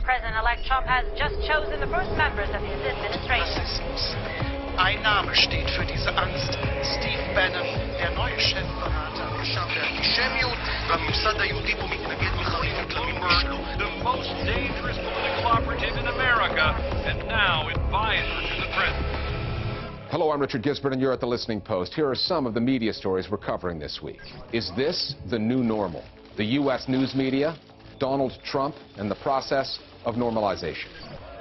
President-elect Trump has just chosen the first members of his administration. Ein Name steht für diese Angst. Steve Bannon, der neue Chefberater der בממסד היהודי פה מתנגד בחריפות למינוי שלו. The most dangerous political operative in America, and now advisor to the president. Hello, I'm Richard Gisbert, and you're at The Listening Post. Here are some of the media stories we're covering this week. Is this the new normal? The U.S. news media, Donald Trump, and the process of normalization.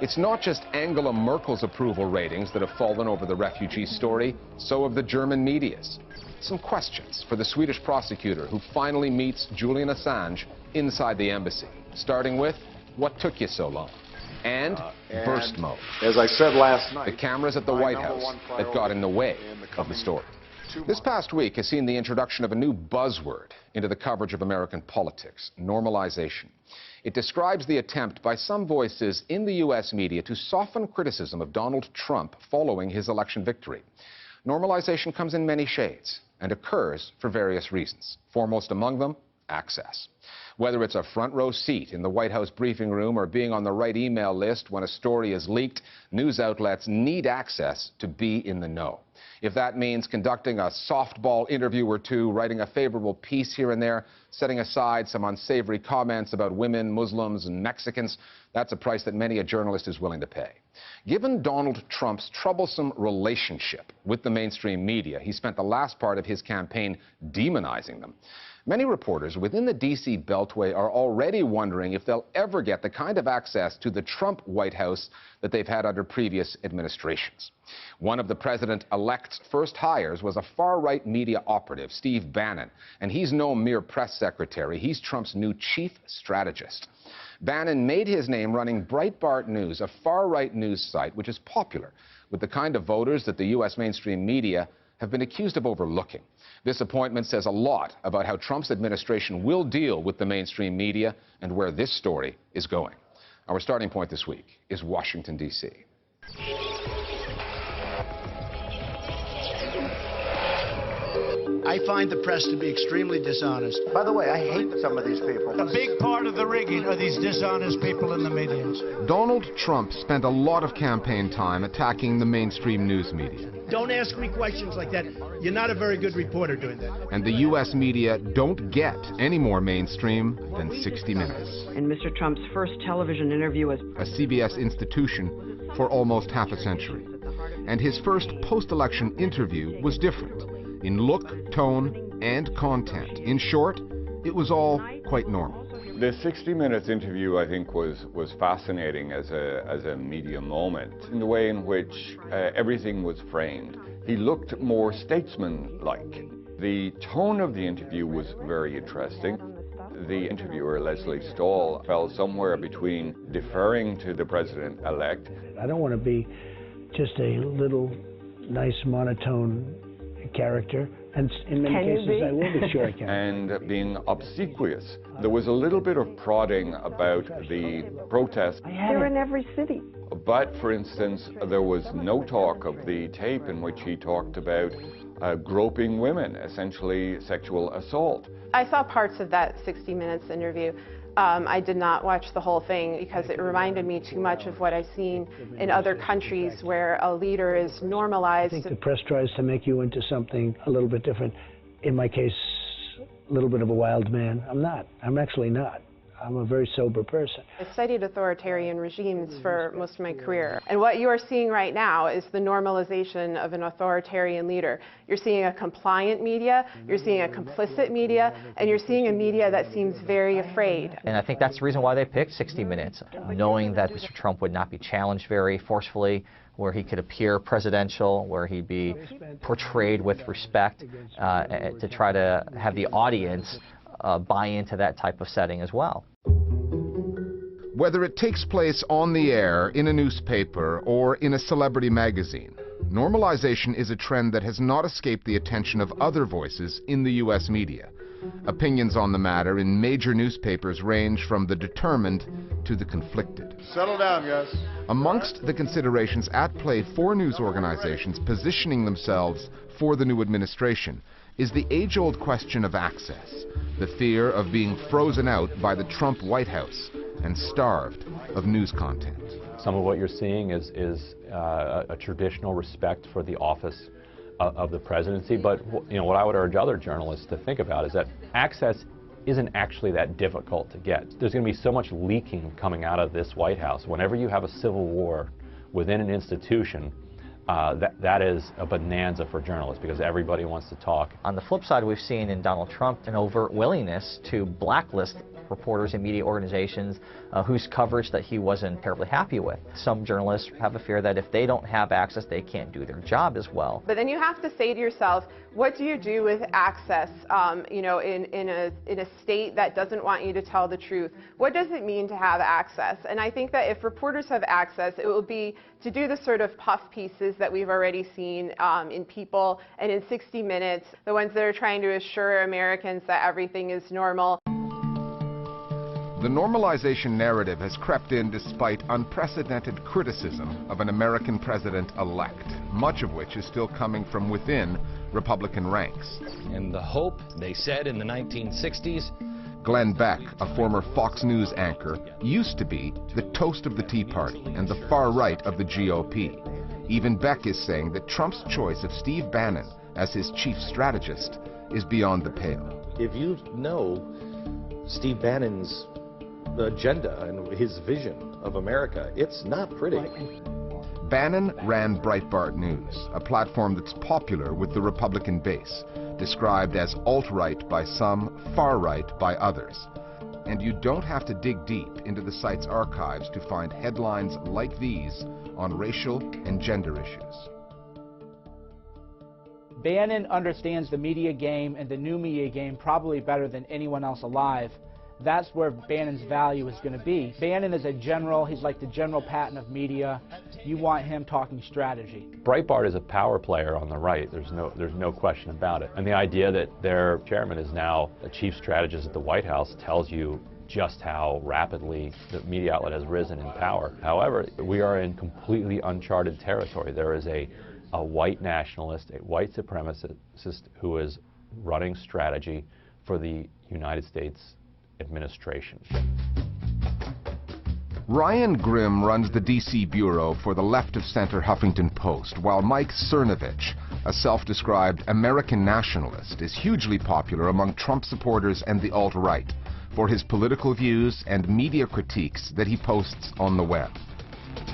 It's not just Angela Merkel's approval ratings that have fallen over the refugee story, so have the German media's. Some questions for the Swedish prosecutor who finally meets Julian Assange inside the embassy. Starting with, what took you so long? And burst mode. As I said last night, the cameras at the White House that got in the way of the story. This past week has seen the introduction of a new buzzword into the coverage of American politics, normalization. It describes the attempt by some voices in the U.S. media to soften criticism of Donald Trump following his election victory. Normalization comes in many shades and occurs for various reasons, foremost among them, access. Whether it's a front row seat in the White House briefing room or being on the right email list when a story is leaked, news outlets need access to be in the know. If that means conducting a softball interview or two, writing a favorable piece here and there, setting aside some unsavory comments about women, Muslims, and Mexicans, that's a price that many a journalist is willing to pay. Given Donald Trump's troublesome relationship with the mainstream media, he spent the last part of his campaign demonizing them. Many reporters within the D.C. Beltway are already wondering if they'll ever get the kind of access to the Trump White House that they've had under previous administrations. One of the president-elect's first hires was a far-right media operative, Steve Bannon, and he's no mere press secretary. He's Trump's new chief strategist. Bannon made his name running Breitbart News, a far-right news site which is popular with the kind of voters that the U.S. mainstream media have been accused of overlooking. This appointment says a lot about how Trump's administration will deal with the mainstream media and where this story is going. Our starting point this week is Washington, D.C. I find the press to be extremely dishonest. by the way, I hate some of these people. A big part of the rigging are these dishonest people in the media. Donald Trump spent a lot of campaign time attacking the mainstream news media. Don't ask me questions like that. You're not a very good reporter doing that. And the U.S. media don't get any more mainstream than 60 Minutes, In Mr. Trump's first television interview as a CBS institution for almost half a century. And his first post-election interview was different in look, tone, and content. In short, it was all quite normal. The 60 Minutes interview, I think, was fascinating as a media moment in the way in which everything was framed. He looked more statesman-like. The tone of the interview was very interesting. The interviewer, Leslie Stahl, fell somewhere between deferring to the president-elect. I don't want to be just a little nice monotone character, and in many cases I will be, sure I can. And being obsequious. There was a little bit of prodding about the protests. they're in every city. But, for instance, there was no talk of the tape in which he talked about groping women, essentially sexual assault. I saw parts of that 60 Minutes interview. I did not watch the whole thing because it reminded me too much of what I've seen in other countries where a leader is normalized. I think the press tries to make you into something a little bit different. In my case, a little bit of a wild man. I'm not. I'm actually not. I'm a very sober person. I studied authoritarian regimes for most of my career. And what you are seeing right now is the normalization of an authoritarian leader. You're seeing a compliant media, you're seeing a complicit media, and you're seeing a media that seems very afraid. And I think that's the reason why they picked 60 Minutes, knowing that Mr. Trump would not be challenged very forcefully, where he could appear presidential, where he'd be portrayed with respect, to try to have the audience buy into that type of setting as well. Whether it takes place on the air, in a newspaper, or in a celebrity magazine, normalization is a trend that has not escaped the attention of other voices in the U.S. media. Opinions on the matter in major newspapers range from the determined to the conflicted. Settle down, guys. Amongst the considerations at play for news organizations positioning themselves for the new administration is the age-old question of access, the fear of being frozen out by the Trump White House, and starved of news content. Some of what you're seeing is a traditional respect for the office of the presidency, but what I would urge other journalists to think about is that access isn't actually that difficult to get. There's going to be so much leaking coming out of this White House. Whenever you have a civil war within an institution, that is a bonanza for journalists because everybody wants to talk. On the flip side, we've seen in Donald Trump an overt willingness to blacklist reporters and media organizations whose coverage that he wasn't terribly happy with. Some journalists have a fear that if they don't have access, they can't do their job as well. But then you have to say to yourself, what do you do with access, in a state that doesn't want you to tell the truth? What does it mean to have access? And I think that if reporters have access, it will be to do the sort of puff pieces that we've already seen in People and in 60 Minutes, the ones that are trying to assure Americans that everything is normal. The normalization narrative has crept in despite unprecedented criticism of an American president-elect, much of which is still coming from within Republican ranks. And the hope, they said in the 1960s, Glenn Beck, a former Fox News anchor, used to be the toast of the Tea Party and the far right of the GOP. Even Beck is saying that Trump's choice of Steve Bannon as his chief strategist is beyond the pale. If you know Steve Bannon's agenda and his vision of America, it's not pretty. Bannon ran Breitbart News, a platform that's popular with the Republican base, described as alt-right by some, far-right by others. And you don't have to dig deep into the site's archives to find headlines like these on racial and gender issues. Bannon understands the media game and the new media game probably better than anyone else alive. That's where Bannon's value is going to be. Bannon is a general. He's like the General Patton of media. You want him talking strategy. Breitbart is a power player on the right. There's no question about it. And the idea that their chairman is now a chief strategist at the White House tells you just how rapidly the media outlet has risen in power. However, we are in completely uncharted territory. There is a white nationalist, a white supremacist who is running strategy for the United States administration. Ryan Grimm runs the D.C. bureau for the left-of-center Huffington Post, while Mike Cernovich, a self-described American nationalist, is hugely popular among Trump supporters and the alt-right for his political views and media critiques that he posts on the web.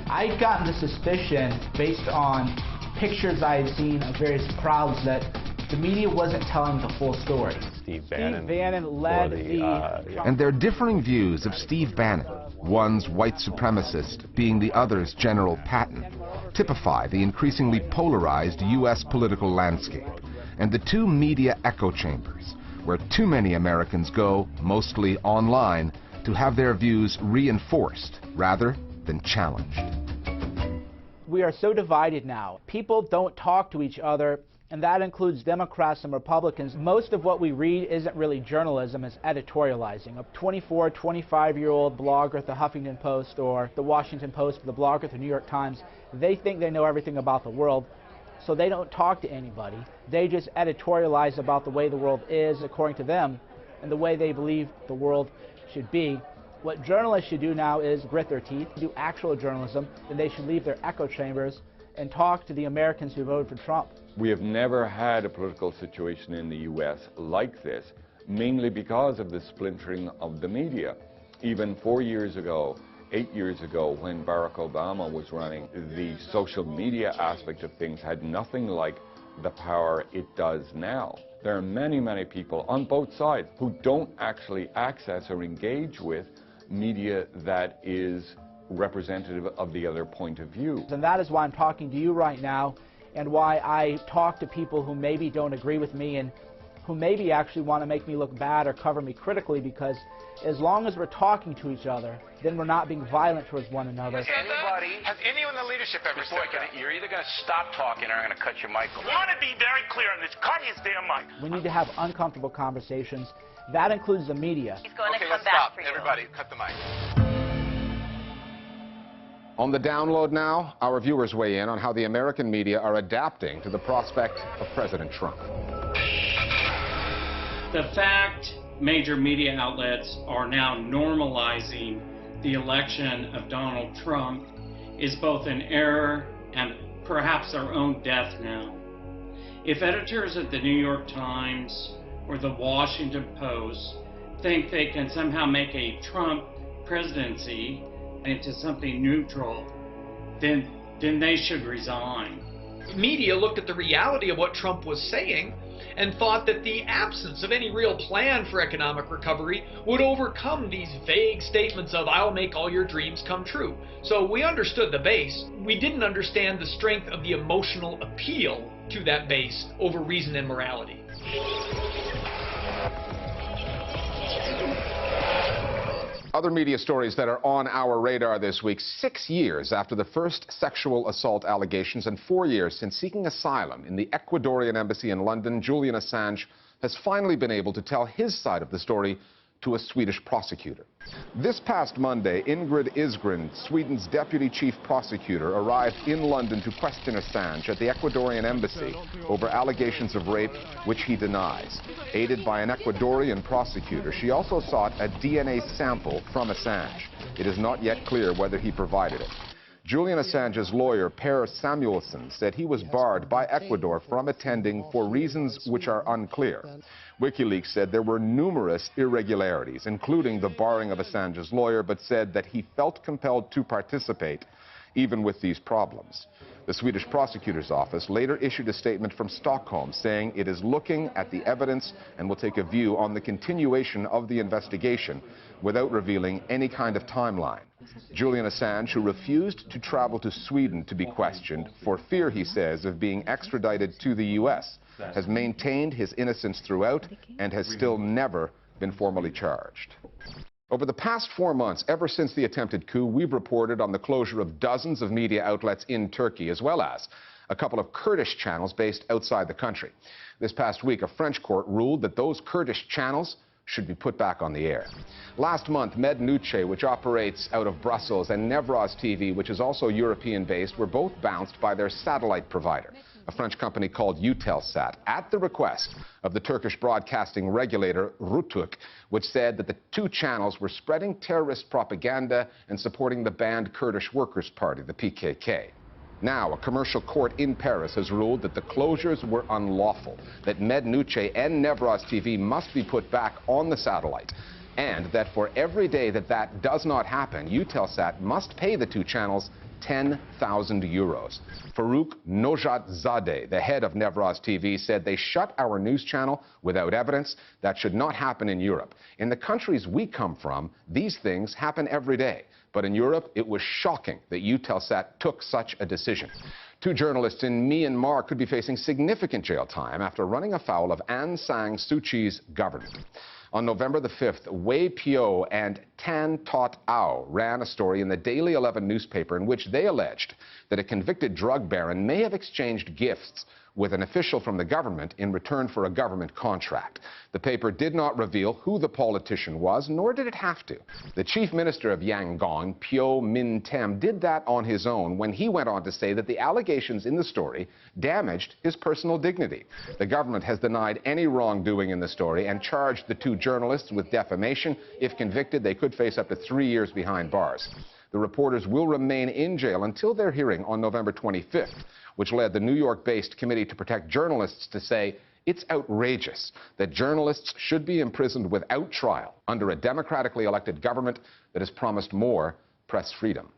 I've gotten the suspicion, based on pictures I had seen of various crowds, that the media wasn't telling the full story. Steve Bannon led And their differing views of Steve Bannon, one's white supremacist being the other's General Patton, typify the increasingly polarized U.S. political landscape and the two media echo chambers, where too many Americans go, mostly online, to have their views reinforced rather than challenged. We are so divided now. People don't talk to each other, and that includes Democrats and Republicans. Most of what we read isn't really journalism, it's editorializing. A 24, 25-year-old blogger at the Huffington Post or the Washington Post, the blogger at the New York Times, they think they know everything about the world, so they don't talk to anybody. They just editorialize about the way the world is according to them and the way they believe the world should be. What journalists should do now is grit their teeth, do actual journalism, and they should leave their echo chambers and talk to the Americans who voted for Trump. We have never had a political situation in the U.S. like this, mainly because of the splintering of the media. Even 4 years ago, 8 years ago, when Barack Obama was running, the social media aspect of things had nothing like the power it does now. There are many, many people on both sides who don't actually access or engage with media that is representative of the other point of view. And that is why I'm talking to you right now, and why I talk to people who maybe don't agree with me and who maybe actually want to make me look bad or cover me critically, because as long as we're talking to each other, then we're not being violent towards one another. Has anyone in the leadership ever said that? You're either going to stop talking or I'm going to cut your mic off. I want to be very clear on this. Cut his damn mic. We need to have uncomfortable conversations. That includes the media. He's going to come let's back stop. for you. Everybody, cut the mic. On the download now, our viewers weigh in on how the American media are adapting to the prospect of President Trump. The fact major media outlets are now normalizing the election of Donald Trump is both an error and perhaps our own death knell. If editors at the New York Times or the Washington Post think they can somehow make a Trump presidency into something neutral, then they should resign. Media looked at the reality of what Trump was saying and thought that the absence of any real plan for economic recovery would overcome these vague statements of "I'll make all your dreams come true." So we understood the base. We didn't understand the strength of the emotional appeal to that base over reason and morality. Other media stories that are on our radar this week: 6 years after the first sexual assault allegations and 4 years since seeking asylum in the Ecuadorian embassy in London, Julian Assange has finally been able to tell his side of the story to a Swedish prosecutor. This past Monday, Ingrid Isgren, Sweden's deputy chief prosecutor, arrived in London to question Assange at the Ecuadorian embassy over allegations of rape, which he denies. Aided by an Ecuadorian prosecutor, she also sought a DNA sample from Assange. It is not yet clear whether he provided it. Julian Assange's lawyer, Per Samuelsson, said he was barred by Ecuador from attending for reasons which are unclear. WikiLeaks said there were numerous irregularities, including the barring of Assange's lawyer, but said that he felt compelled to participate, even with these problems. The Swedish prosecutor's office later issued a statement from Stockholm saying it is looking at the evidence and will take a view on the continuation of the investigation without revealing any kind of timeline. Julian Assange, who refused to travel to Sweden to be questioned for fear, he says, of being extradited to the U.S., has maintained his innocence throughout and has still never been formally charged. Over the past 4 months, ever since the attempted coup, we've reported on the closure of dozens of media outlets in Turkey, as well as a couple of Kurdish channels based outside the country. This past week, a French court ruled that those Kurdish channels should be put back on the air. Last month, Mednuce, which operates out of Brussels, and Nevros TV, which is also European-based, were both bounced by their satellite provider, a French company called Eutelsat, at the request of the Turkish broadcasting regulator RTÜK, which said that the two channels were spreading terrorist propaganda and supporting the banned Kurdish Workers' Party, the PKK. Now, a commercial court in Paris has ruled that the closures were unlawful, that Mednuce and Nevros TV must be put back on the satellite, and that for every day that does not happen, Eutelsat must pay the two channels 10,000 euros. Farouk Nojatzadeh, the head of Nevros TV, said they shut our news channel without evidence. That should not happen in Europe. In the countries we come from, these things happen every day. But in Europe, it was shocking that Eutelsat took such a decision. Two journalists in Myanmar could be facing significant jail time after running afoul of Aung San Suu Kyi's government. On November the 5th, Wei Pyo and Tan Tot Ao ran a story in the Daily 11 newspaper in which they alleged that a convicted drug baron may have exchanged gifts with an official from the government in return for a government contract. The paper did not reveal who the politician was, nor did it have to. The chief minister of Yangon, Pyo Min Tem, did that on his own when he went on to say that the allegations in the story damaged his personal dignity. The government has denied any wrongdoing in the story and charged the two journalists with defamation. If convicted, they could face up to 3 years behind bars. The reporters will remain in jail until their hearing on November 25th, which led the New York-based Committee to Protect Journalists to say it's outrageous that journalists should be imprisoned without trial under a democratically elected government that has promised more press freedom.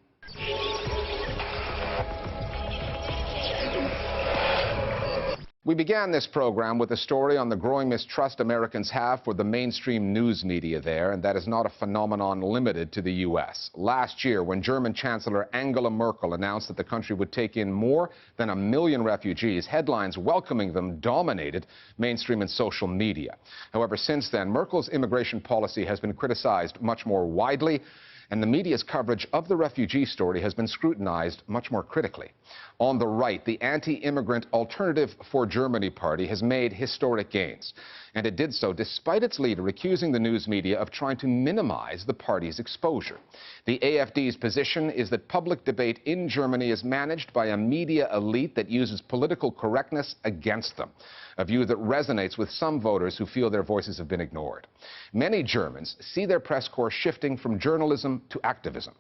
We began this program with a story on the growing mistrust Americans have for the mainstream news media there, and that is not a phenomenon limited to the U.S. Last year, when German Chancellor Angela Merkel announced that the country would take in more than 1 million refugees, headlines welcoming them dominated mainstream and social media. However, since then, Merkel's immigration policy has been criticized much more widely, and the media's coverage of the refugee story has been scrutinized much more critically. On the right, the anti-immigrant Alternative for Germany party has made historic gains, and it did so despite its leader accusing the news media of trying to minimize the party's exposure. The AfD's position is that public debate in Germany is managed by a media elite that uses political correctness against them, a view that resonates with some voters who feel their voices have been ignored. Many Germans see their press corps shifting from journalism journalism to activism.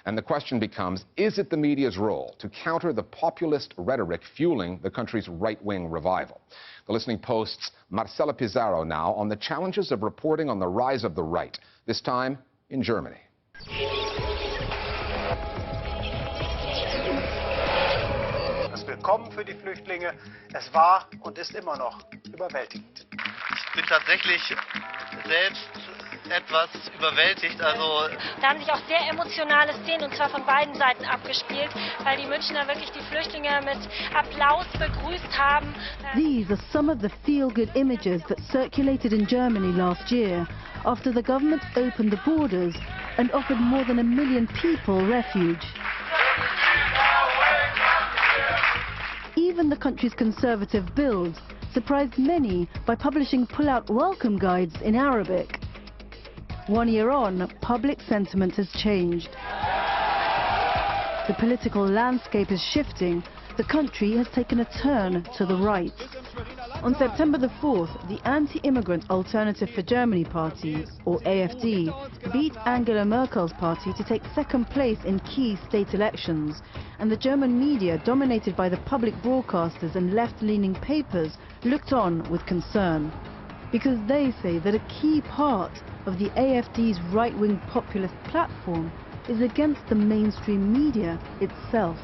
And the question becomes, is it the media's role to counter the populist rhetoric fueling the country's right-wing revival? The Listening Post's Marcela Pizarro now on the challenges of reporting on the rise of the right, this time in Germany. Das Willkommen für die Flüchtlinge, es war und ist immer noch überwältigend. Ich bin tatsächlich selbst etwas überwältigt. Also da haben sich auch sehr emotionale Szenen, und zwar von beiden Seiten, abgespielt, weil die Münchner wirklich die Flüchtlinge mit Applaus begrüßt haben. These are some of the feel-good images that circulated in Germany last year after the government opened the borders and offered more than 1 million people refuge. Even the country's conservative Bild surprised many by publishing pull-out welcome guides in Arabic. 1 year on, public sentiment has changed. The political landscape is shifting. The country has taken a turn to the right. On September the 4th, the anti-immigrant Alternative for Germany party, or AfD, beat Angela Merkel's party to take second place in key state elections, and the German media, dominated by the public broadcasters and left-leaning papers, looked on with concern. Because they say that a key part of the AfD's right-wing populist platform is against the mainstream media itself.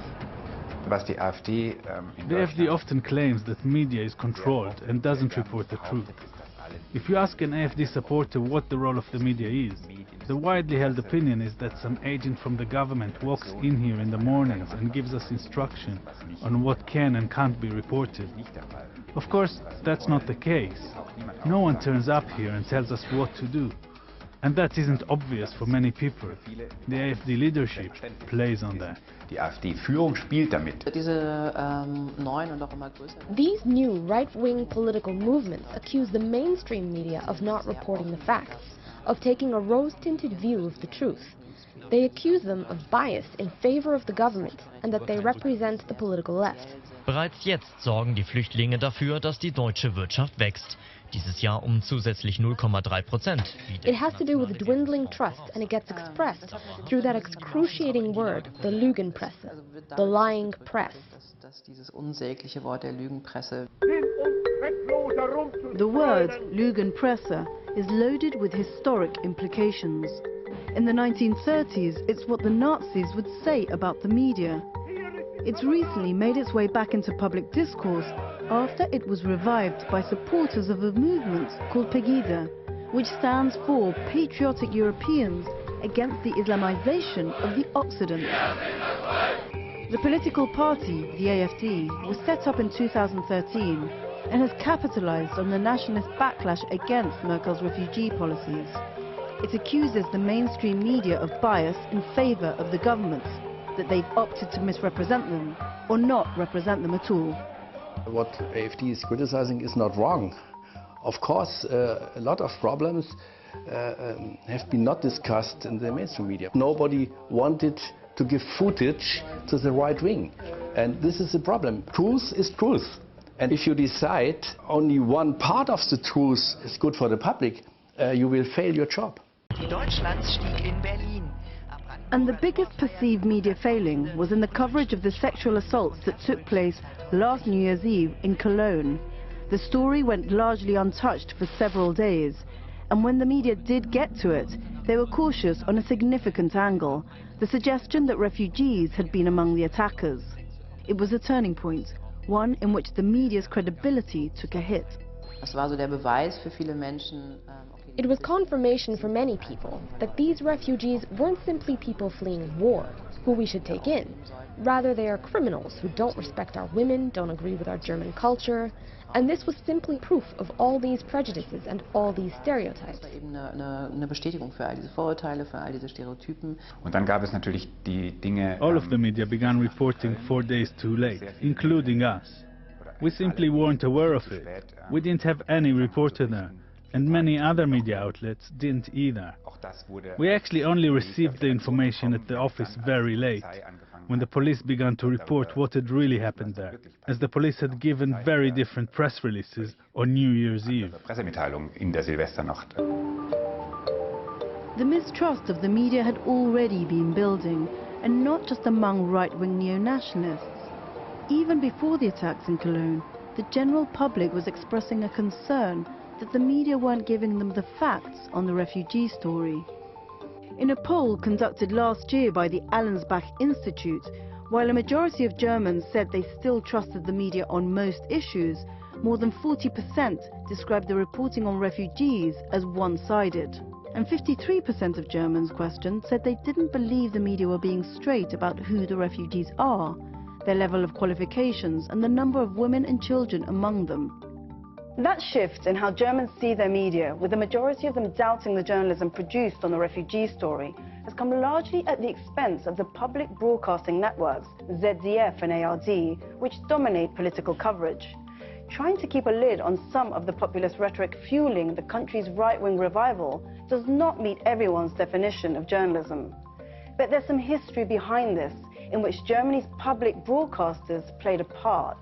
The AfD often claims that media is controlled and doesn't report the truth. If you ask an AfD supporter what the role of the media is, the widely held opinion is that some agent from the government walks in here in the mornings and gives us instruction on what can and can't be reported. Of course, that's not the case. No one turns up here and tells us what to do. And that isn't obvious for many people. The AfD leadership plays on that. Die AfD-Führung spielt damit. These new right-wing political movements accuse the mainstream media of not reporting the facts, of taking a rose-tinted view of the truth. They accuse them of bias in favor of the government and that they represent the political left. Bereits jetzt sorgen die Flüchtlinge dafür, dass die deutsche Wirtschaft wächst. Dieses Jahr zusätzlich 0,3%. It has to do with dwindling trust, and it gets expressed through that excruciating word, the Lügenpresse, the lying press. The word Lügenpresse is loaded with historic implications. In the 1930s, it's what the Nazis would say about the media. It's recently made its way back into public discourse after it was revived by supporters of a movement called Pegida, which stands for Patriotic Europeans Against the Islamization of the Occident. The political party, the AfD, was set up in 2013 and has capitalized on the nationalist backlash against Merkel's refugee policies. It accuses the mainstream media of bias in favor of the governments, that they've opted to misrepresent them or not represent them at all. What AfD is criticizing is not wrong. Of course, a lot of problems have been not discussed in the mainstream media. Nobody wanted to give footage to the right wing. And this is the problem. Truth is truth. And if you decide only one part of the truth is good for the public, you will fail your job. And the biggest perceived media failing was in the coverage of the sexual assaults that took place last New Year's Eve in Cologne. The story went largely untouched for several days, and when the media did get to it, they were cautious on a significant angle, the suggestion that refugees had been among the attackers. It was a turning point, one in which the media's credibility took a hit. It was confirmation for many people that these refugees weren't simply people fleeing war, who we should take in. Rather, they are criminals who don't respect our women, don't agree with our German culture, and this was simply proof of all these prejudices and all these stereotypes. All of the media began reporting 4 days too late, including us. We simply weren't aware of it. We didn't have any reporter there. And many other media outlets didn't either. We actually only received the information at the office very late, when the police began to report what had really happened there, as the police had given very different press releases on New Year's Eve. The mistrust of the media had already been building, and not just among right-wing neo-nationalists. Even before the attacks in Cologne, the general public was expressing a concern that the media weren't giving them the facts on the refugee story. In a poll conducted last year by the Allensbach Institute, while a majority of Germans said they still trusted the media on most issues, more than 40% described the reporting on refugees as one-sided. And 53% of Germans questioned said they didn't believe the media were being straight about who the refugees are, their level of qualifications, and the number of women and children among them. That shift in how Germans see their media, with the majority of them doubting the journalism produced on the refugee story, has come largely at the expense of the public broadcasting networks, ZDF and ARD, which dominate political coverage. Trying to keep a lid on some of the populist rhetoric fueling the country's right-wing revival does not meet everyone's definition of journalism. But there's some history behind this, in which Germany's public broadcasters played a part.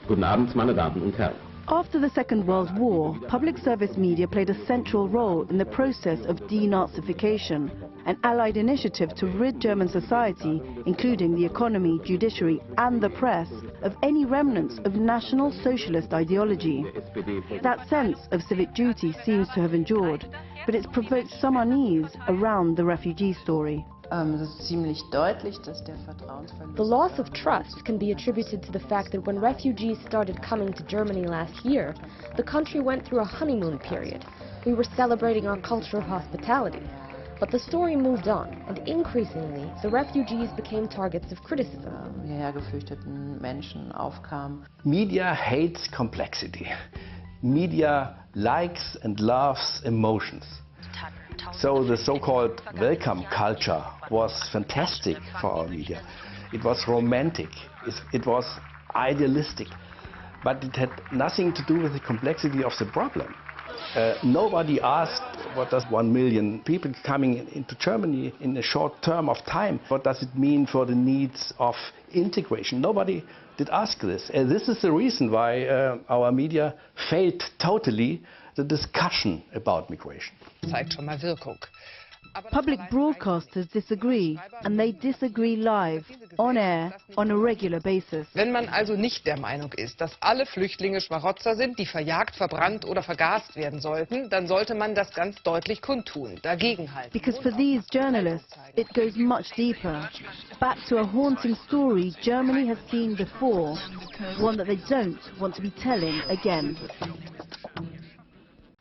Guten Abend, meine Damen und Herren. After the Second World War, public service media played a central role in the process of denazification, an Allied initiative to rid German society, including the economy, judiciary and the press, of any remnants of National Socialist ideology. That sense of civic duty seems to have endured, but it's provoked some unease around the refugee story. The loss of trust can be attributed to the fact that when refugees started coming to Germany last year, the country went through a honeymoon period. We were celebrating our culture of hospitality. But the story moved on, and increasingly, the refugees became targets of criticism. Media hates complexity. Media likes and loves emotions. So the so-called welcome culture was fantastic for our media. It was romantic, it was idealistic, but it had nothing to do with the complexity of the problem. Nobody asked, what does 1 million people coming into Germany in a short term of time, what does it mean for the needs of integration? Nobody did ask this. And this is the reason why our media failed totally the discussion about migration. Public broadcasters disagree, and they disagree live, on air, on a regular basis. Wenn man also nicht der Meinung ist, dass alle Flüchtlinge Schmarotzer sind, die verjagt, verbrannt oder vergast werden sollten, dann sollte man das ganz deutlich kundtun, dagegenhalten. Because for these journalists, it goes much deeper, back to a haunting story Germany has seen before, one that they don't want to be telling again.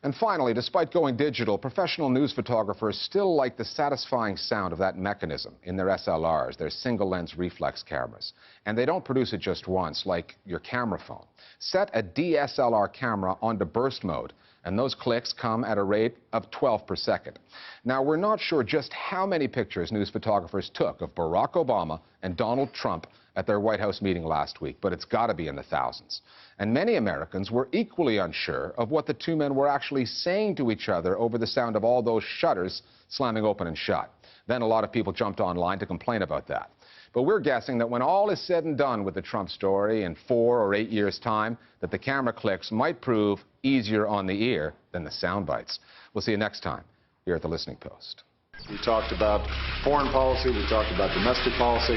And finally, despite going digital, professional news photographers still like the satisfying sound of that mechanism in their SLRs, their single-lens reflex cameras. And they don't produce it just once, like your camera phone. Set a DSLR camera onto burst mode, and those clicks come at a rate of 12 per second. Now, we're not sure just how many pictures news photographers took of Barack Obama and Donald Trump at their White House meeting last week, but it's got to be in the thousands. And many Americans were equally unsure of what the two men were actually saying to each other over the sound of all those shutters slamming open and shut. Then a lot of people jumped online to complain about that. But we're guessing that when all is said and done with the Trump story in 4 or 8 years' time, that the camera clicks might prove easier on the ear than the sound bites. We'll see you next time here at the Listening Post. We talked about foreign policy, we talked about domestic policy,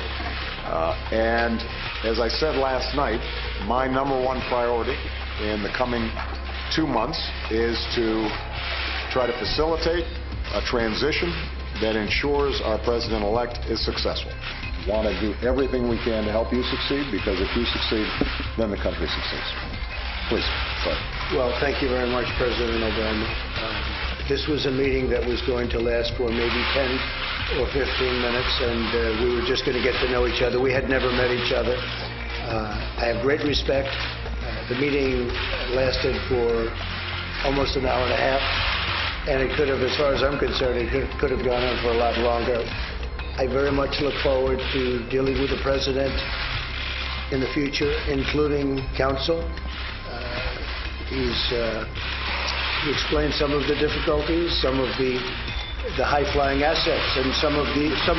and as I said last night, my #1 priority in the coming 2 months is to try to facilitate a transition that ensures our president-elect is successful. We want to do everything we can to help you succeed, because if you succeed, then the country succeeds. Please, sorry. Well, thank you very much, President Obama. This was a meeting that was going to last for maybe 10 or 15 minutes, and we were just going to get to know each other. We had never met each other. I have great respect. The meeting lasted for almost an hour and a half, and it could have, as far as I'm concerned, it could have gone on for a lot longer. I very much look forward to dealing with the President in the future, including counsel. He explained some of the difficulties, some of the high-flying assets, and some of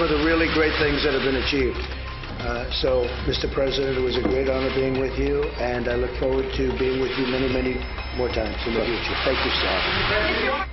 the really great things that have been achieved. So, Mr. President, it was a great honor being with you, and I look forward to being with you many, many more times in the future. Thank you, sir.